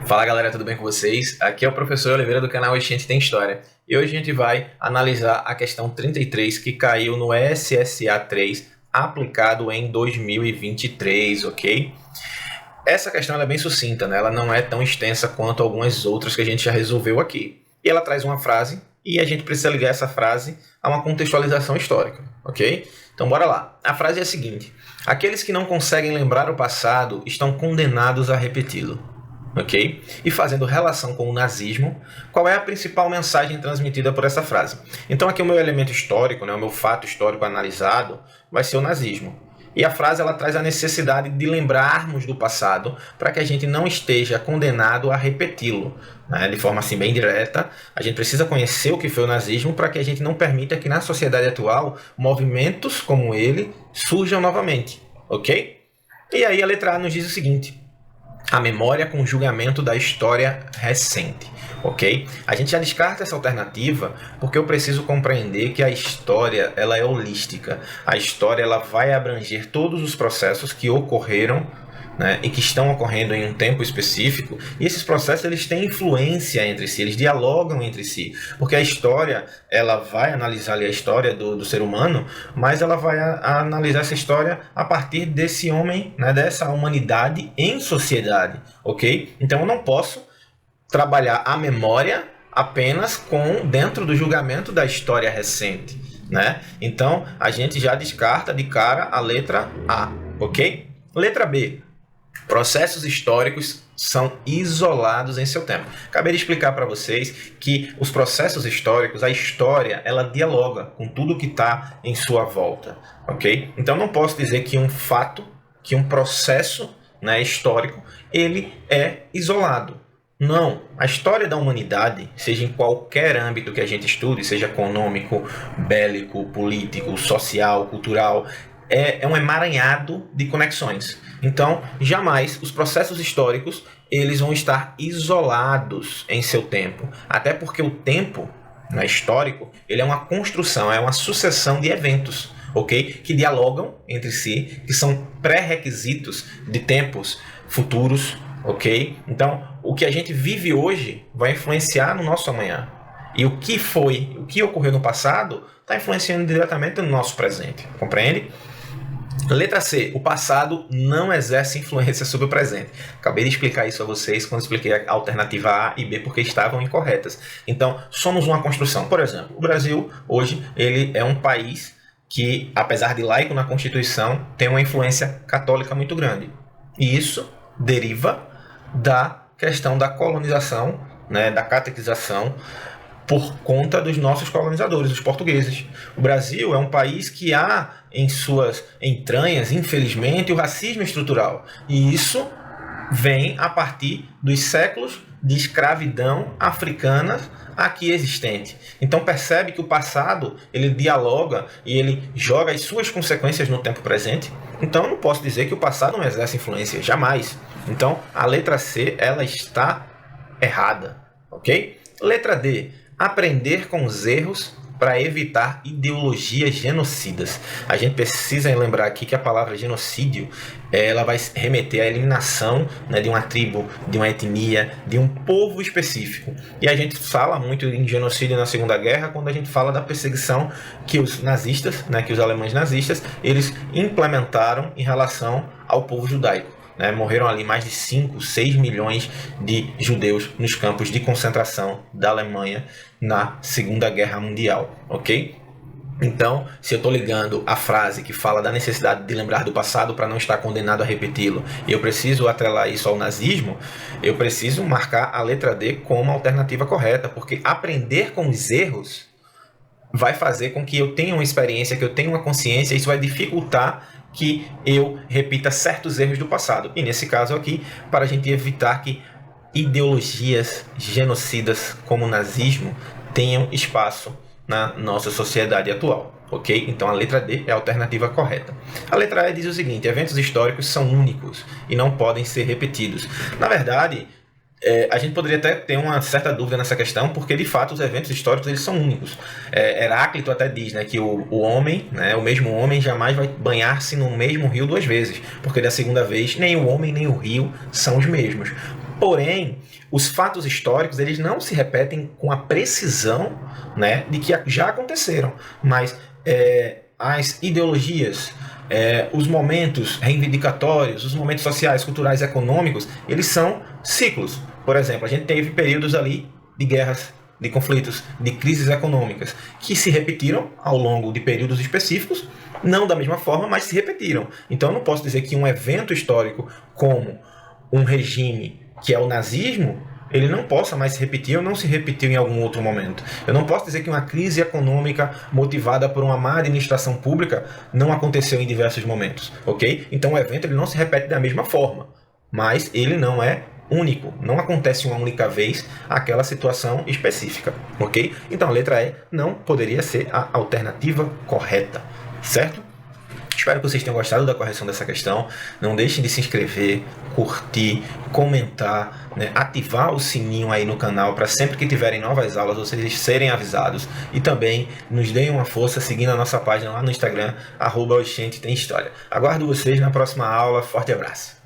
Fala galera, tudo bem com vocês? Aqui é o professor Oliveira do canal Oxente Tem História. E hoje a gente vai analisar a questão 33 que caiu no SSA 3 aplicado em 2023, ok? Essa questão é bem sucinta, né? Ela não é tão extensa quanto algumas outras que a gente já resolveu aqui. E ela traz uma frase e a gente precisa ligar essa frase a uma contextualização histórica, ok? Então bora lá. A frase é a seguinte: aqueles que não conseguem lembrar o passado estão condenados a repeti-lo. Ok? E fazendo relação com o nazismo, qual é a principal mensagem transmitida por essa frase? Então aqui o meu elemento histórico, né, o meu fato histórico analisado, vai ser o nazismo. E a frase ela traz a necessidade de lembrarmos do passado para que a gente não esteja condenado a repeti-lo. Né? De forma assim bem direta, a gente precisa conhecer o que foi o nazismo para que a gente não permita que na sociedade atual movimentos como ele surjam novamente. Ok? E aí a letra A nos diz o seguinte: a memória com julgamento da história recente, ok? A gente já descarta essa alternativa porque eu preciso compreender que a história ela é holística. A história ela vai abranger todos os processos que ocorreram, né, e que estão ocorrendo em um tempo específico, e esses processos eles têm influência entre si, eles dialogam entre si, porque a história ela vai analisar ali a história do ser humano, mas ela vai analisar essa história a partir desse homem, né, dessa humanidade em sociedade, ok? Então eu não posso trabalhar a memória apenas dentro do julgamento da história recente, né? Então a gente já descarta de cara a letra A, ok? Letra B: processos históricos são isolados em seu tempo. Acabei de explicar para vocês que os processos históricos, a história, ela dialoga com tudo que está em sua volta, ok? Então não posso dizer que um fato, que um processo, né, histórico, ele é isolado. Não, a história da humanidade, seja em qualquer âmbito que a gente estude, seja econômico, bélico, político, social, cultural, é um emaranhado de conexões. Então, jamais os processos históricos eles vão estar isolados em seu tempo. Até porque o tempo, né, histórico, ele é uma construção, é uma sucessão de eventos, ok? Que dialogam entre si, que são pré-requisitos de tempos futuros, ok? Então, o que a gente vive hoje vai influenciar no nosso amanhã. E o que ocorreu no passado, está influenciando diretamente no nosso presente. Compreende? Letra C: o passado não exerce influência sobre o presente. Acabei de explicar isso a vocês quando expliquei a alternativa A e B porque estavam incorretas. Então, somos uma construção. Por exemplo, o Brasil hoje ele é um país que, apesar de laico na Constituição, tem uma influência católica muito grande. E isso deriva da questão da colonização, né, da catequização, por conta dos nossos colonizadores, os portugueses. O Brasil é um país que há em suas entranhas, infelizmente, o racismo estrutural. E isso vem a partir dos séculos de escravidão africana aqui existente. Então percebe que o passado ele dialoga e ele joga as suas consequências no tempo presente. Então eu não posso dizer que o passado não exerce influência, jamais. Então a letra C ela está errada, ok? Letra D: aprender com os erros para evitar ideologias genocidas. A gente precisa lembrar aqui que a palavra genocídio ela vai remeter à eliminação, né, de uma tribo, de uma etnia, de um povo específico. E a gente fala muito em genocídio na Segunda Guerra quando a gente fala da perseguição que os nazistas, né, que os alemães nazistas, eles implementaram em relação ao povo judaico. Né, morreram ali mais de 5, 6 milhões de judeus nos campos de concentração da Alemanha na Segunda Guerra Mundial, ok? Então, se eu estou ligando a frase que fala da necessidade de lembrar do passado para não estar condenado a repeti-lo, e eu preciso atrelar isso ao nazismo, eu preciso marcar a letra D como a alternativa correta, porque aprender com os erros vai fazer com que eu tenha uma experiência, que eu tenha uma consciência, isso vai dificultar que eu repita certos erros do passado. E nesse caso aqui, para a gente evitar que ideologias genocidas como o nazismo tenham espaço na nossa sociedade atual. Ok? Então a letra D é a alternativa correta. A letra E diz o seguinte: eventos históricos são únicos e não podem ser repetidos. Na verdade, a gente poderia até ter uma certa dúvida nessa questão, porque de fato os eventos históricos eles são únicos. Heráclito até diz, né, que o homem, né, o mesmo homem jamais vai banhar-se no mesmo rio duas vezes, porque da segunda vez nem o homem nem o rio são os mesmos. Porém, os fatos históricos eles não se repetem com a precisão, né, de que já aconteceram, mas as ideologias, os momentos reivindicatórios, os momentos sociais, culturais, econômicos, eles são ciclos. Por exemplo, a gente teve períodos ali de guerras, de conflitos, de crises econômicas, que se repetiram ao longo de períodos específicos, não da mesma forma, mas se repetiram. Então eu não posso dizer que um evento histórico como um regime que é o nazismo, ele não possa mais se repetir ou não se repetiu em algum outro momento. Eu não posso dizer que uma crise econômica motivada por uma má administração pública não aconteceu em diversos momentos, ok? Então o evento ele não se repete da mesma forma, mas ele não é único, não acontece uma única vez aquela situação específica, ok? Então a letra E não poderia ser a alternativa correta, certo? Espero que vocês tenham gostado da correção dessa questão. Não deixem de se inscrever, curtir, comentar, né? Ativar o sininho aí no canal para sempre que tiverem novas aulas vocês serem avisados. E também nos deem uma força seguindo a nossa página lá no Instagram, @oxentetemhistoria. Aguardo vocês na próxima aula. Forte abraço!